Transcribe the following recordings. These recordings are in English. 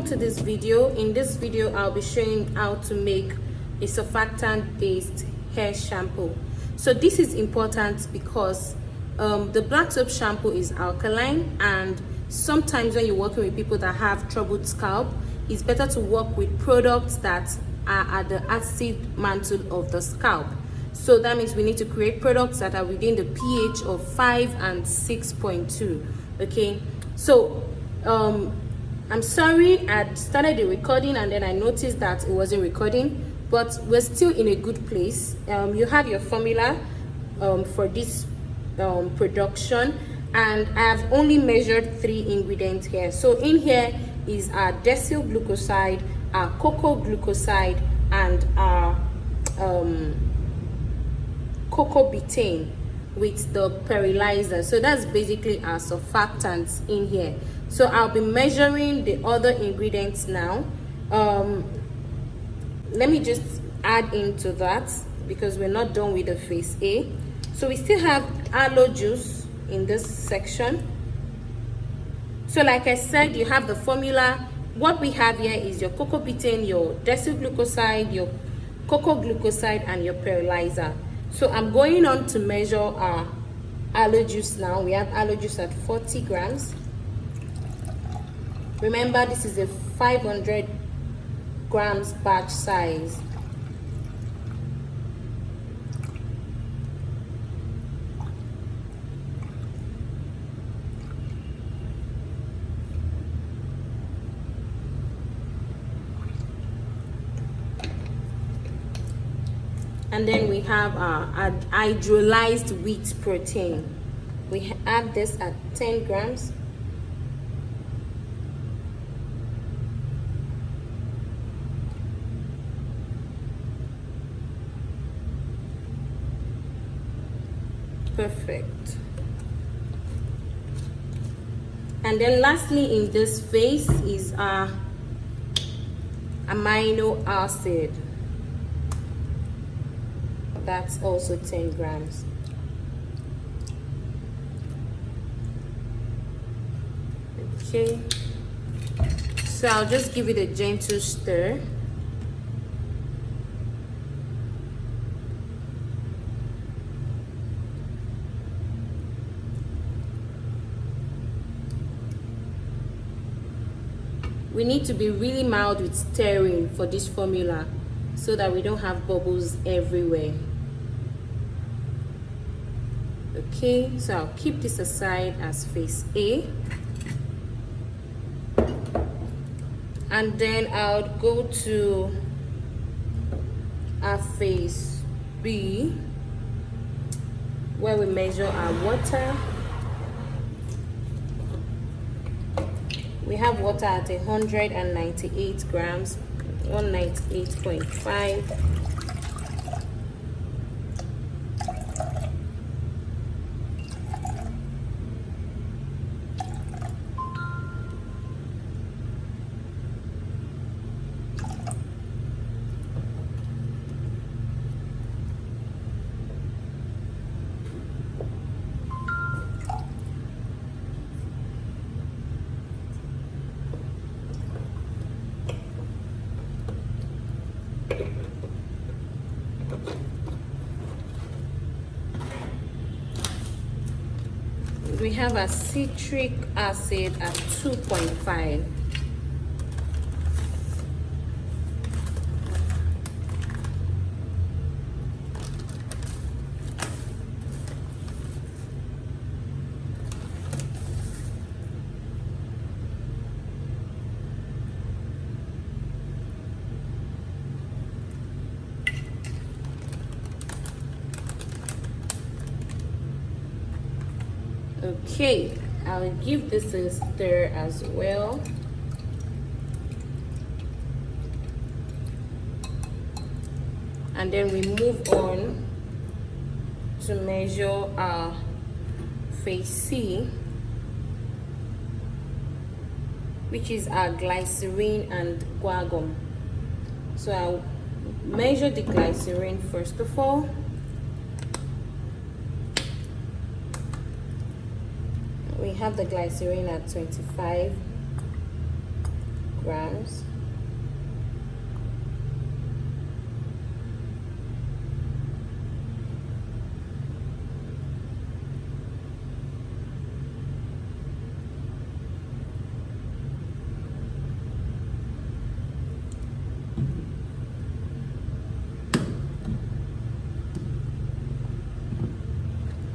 to this video. In this video, I'll be showing how to make a surfactant based hair shampoo. So this is important because the black soap shampoo is alkaline, and sometimes when you're working with people that have troubled scalp, it's better to work with products that are at the acid mantle of the scalp. So that means we need to create products that are within the pH of 5 and 6.2. Okay, so I'm sorry, I started the recording and then I noticed that it wasn't recording, but we're still in a good place. You have your formula for this production, and I have only measured 3 ingredients here. So in here is our decyl glucoside, our cocoa glucoside, and our cocoa betaine with the peroxide. So that's basically our surfactants in here. So I'll be measuring the other ingredients now. Let me just add into that because we're not done with the phase A. So we still have aloe juice in this section. So like I said, you have the formula. What we have here is your cocoa betaine, your decyl glucoside, your cocoa glucoside, and your peroxide. So I'm going on to measure our aloe juice now. We have aloe juice at 40 grams. Remember, this is a 500 grams batch size. And then we have our hydrolyzed wheat protein. We add this at 10 grams. Perfect. And then lastly in this phase is our amino acid. That's also 10 grams. Okay, so I'll just give it a gentle stir. We need to be really mild with stirring for this formula so that we don't have bubbles everywhere. Okay, so I'll keep this aside as phase A. And then I'll go to our phase B, where we measure our water. We have water at 198 grams, 198.5. We have a citric acid at 2.5. Okay, I'll give this a stir as well. And then we move on to measure our phase C, which is our glycerin and guar. So I'll measure the glycerin first of all. We have the glycerin at 25 grams.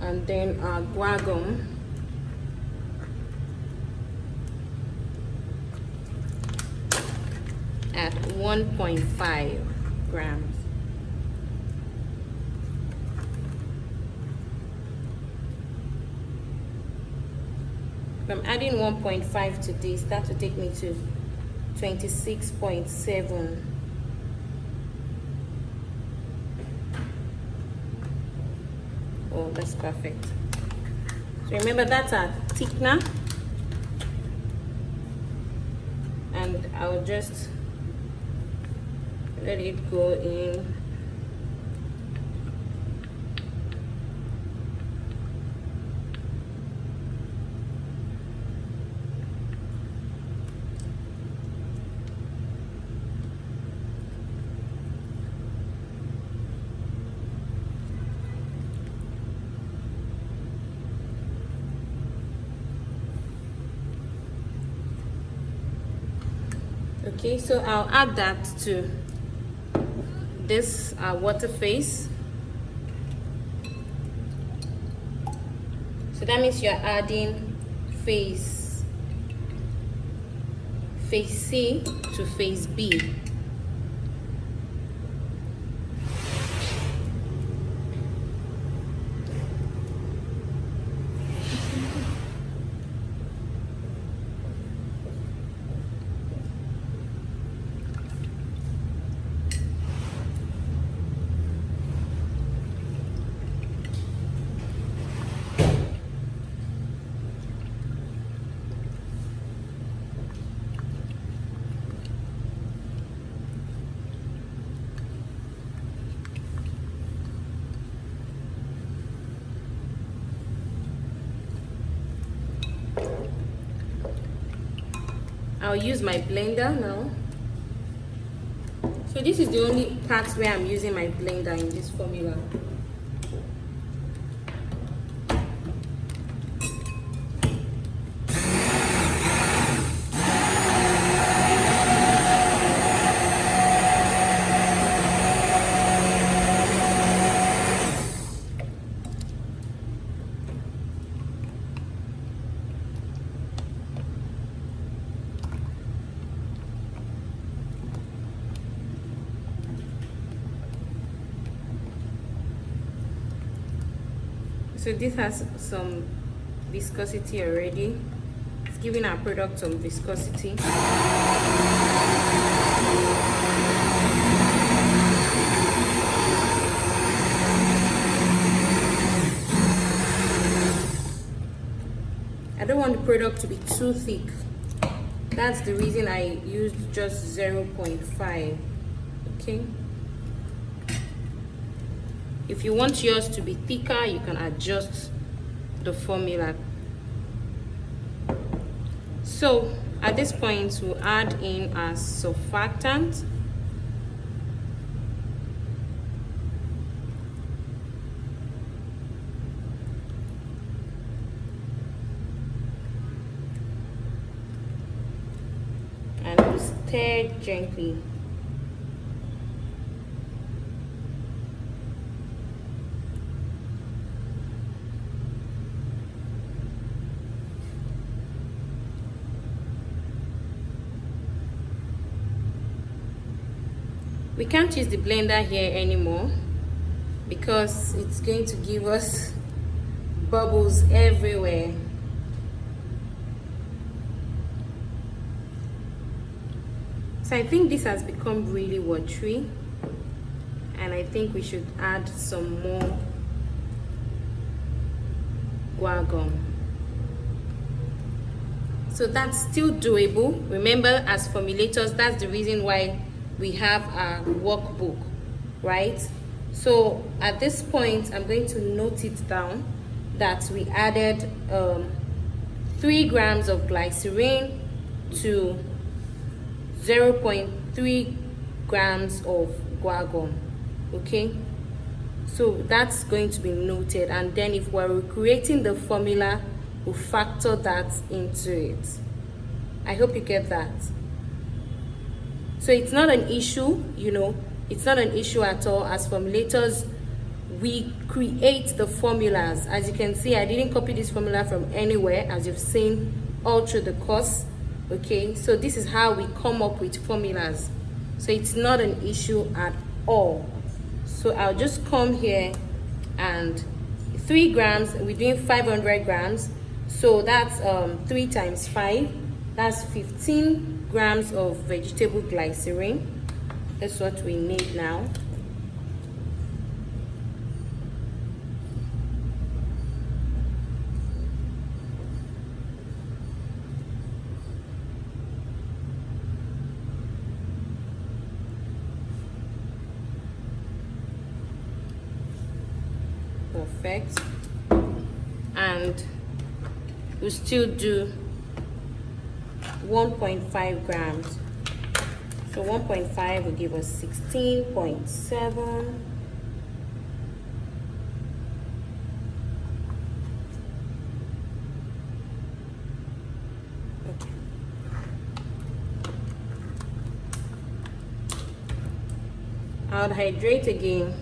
And then our guagum at 1.5 grams. If I'm adding 1.5 to this, that will take me to 26.7. Oh, that's perfect. So remember, that's our thickener, and I'll just let it go in. Okay, so I'll add that to this water phase. So that means you're adding phase C to phase B. I'll use my blender now. So this is the only part where I'm using my blender in this formula. So this has some viscosity already. It's giving our product some viscosity. I don't want the product to be too thick. That's the reason I used just 0.5. Okay. If you want yours to be thicker, you can adjust the formula. So at this point, we'll add in our surfactant. And we'll stir gently. We can't use the blender here anymore because it's going to give us bubbles everywhere. So I think this has become really watery, and I think we should add some more guar. So that's still doable. Remember, as formulators, that's the reason why we have our workbook, right? So at this point, I'm going to note it down that we added 3 grams of glycerin to 0.3 grams of guar. Okay, so that's going to be noted, and then if we're creating the formula, we'll factor that into it. I hope you get that. So it's not an issue, you know, it's not an issue at all. As formulators, we create the formulas. As you can see, I didn't copy this formula from anywhere, as you've seen all through the course. Okay, so this is how we come up with formulas. So it's not an issue at all. So I'll just come here, and 3 grams, we're doing 500 grams. So that's 3 times 5, that's 15 grams of vegetable glycerin. That's what we need now. Perfect. And we'll still do 1.5 grams. So 1.5 will give us 16.7. Okay. I'll hydrate again.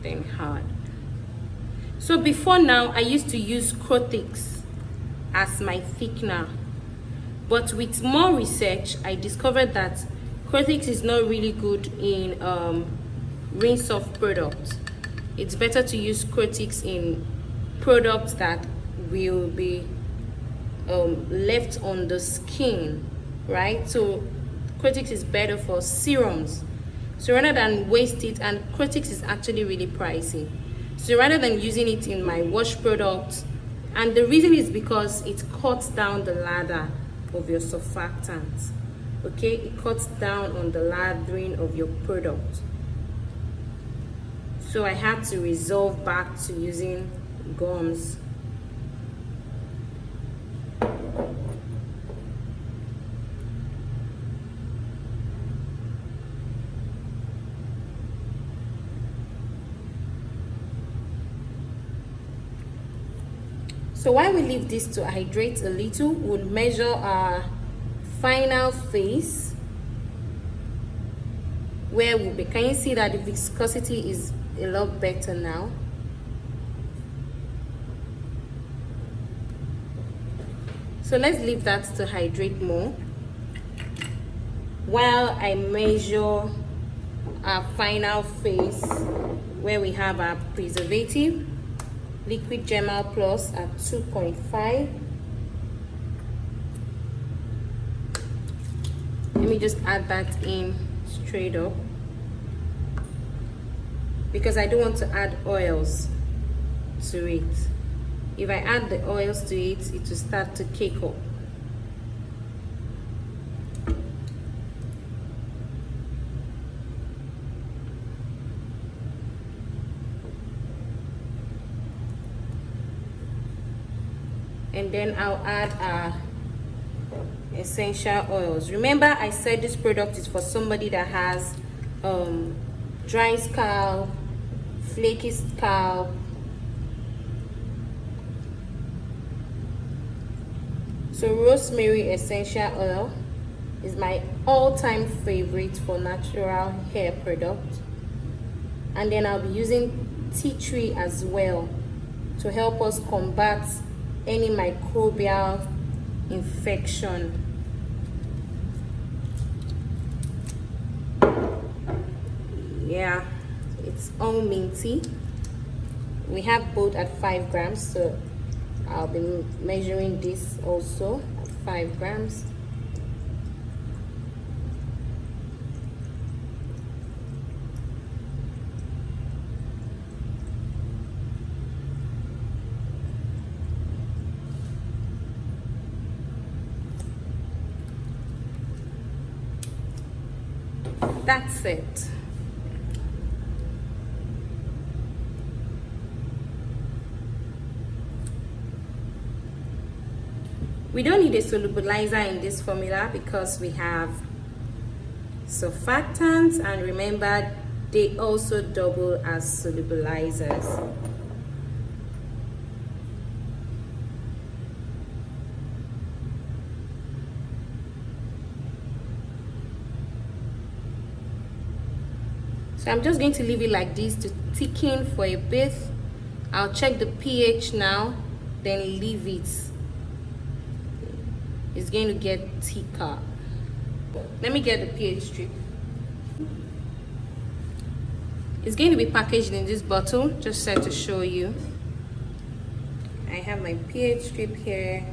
Then hard. So before now, I used to use Crotix as my thickener, but with more research, I discovered that Crotix is not really good in rinse off products. It's better to use Crotix in products that will be left on the skin, right? So Crotix is better for serums. So rather than waste it, and Crotix is actually really pricey. So rather than using it in my wash product, and the reason is because it cuts down the lather of your surfactant. Okay, it cuts down on the lathering of your product. So I had to resort back to using gums. So while we leave this to hydrate a little, we'll measure our final phase, where we'll be, can you see that the viscosity is a lot better now? So let's leave that to hydrate more while I measure our final phase, where we have our preservative liquid Gemal Plus at 2.5. Let me just add that in straight up, because I don't want to add oils to it. If I add the oils to it, it will start to cake up. And then I'll add our essential oils. Remember, I said this product is for somebody that has dry scalp, flaky scalp. So rosemary essential oil is my all-time favorite for natural hair product. And then I'll be using tea tree as well to help us combat any microbial infection. Yeah, it's all minty. We have both at 5 grams, so I'll be measuring this also at 5 grams. That's it. We don't need a solubilizer in this formula because we have surfactants, and remember they also double as solubilizers. So I'm just going to leave it like this to thicken for a bit. I'll check the pH now, then leave it. It's going to get thicker. Let me get the pH strip. It's going to be packaged in this bottle, just set to show you. I have my pH strip here.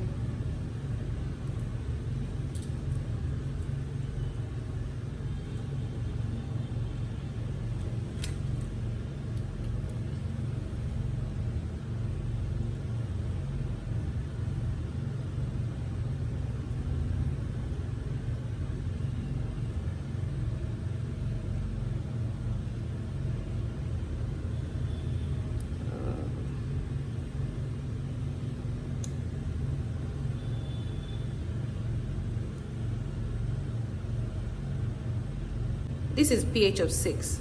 This is pH of 6.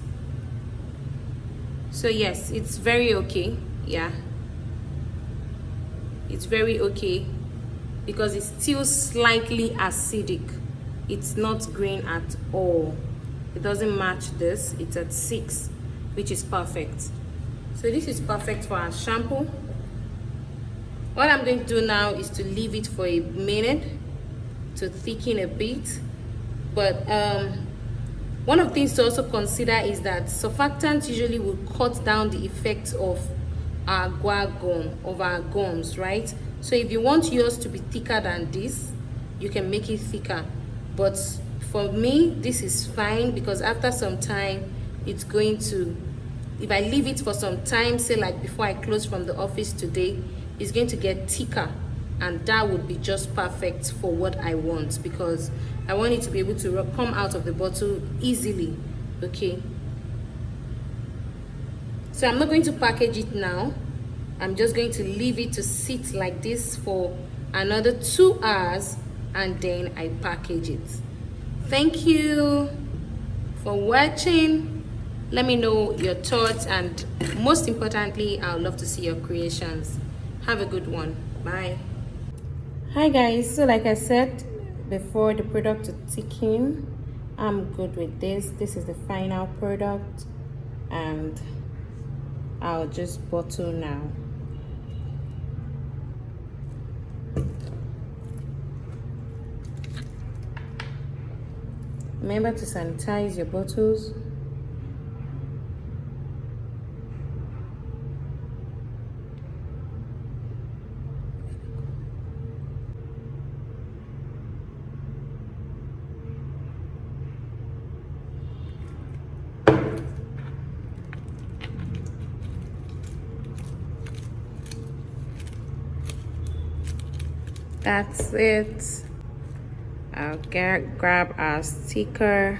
So yes, it's very okay. Yeah, it's very okay because it's still slightly acidic. It's not green at all. It doesn't match this. It's at 6, which is perfect. So this is perfect for our shampoo. What I'm going to do now is to leave it for a minute to thicken a bit. But one of the things to also consider is that surfactants usually will cut down the effect of our guar gum, of our gums, right? So if you want yours to be thicker than this, you can make it thicker. But for me, this is fine because after some time, it's going to, if I leave it for some time, say like before I close from the office today, it's going to get thicker, and that would be just perfect for what I want because I want it to be able to come out of the bottle easily. Okay, so I'm not going to package it now. I'm just going to leave it to sit like this for another 2 hours, and then I package it. Thank you for watching. Let me know your thoughts, and most importantly, I would love to see your creations. Have a good one. Bye. Hi guys, so like I said before, the product to thicken, I'm good with this. This is the final product, and I'll just bottle now. Remember to sanitize your bottles. That's it. I'll grab our sticker.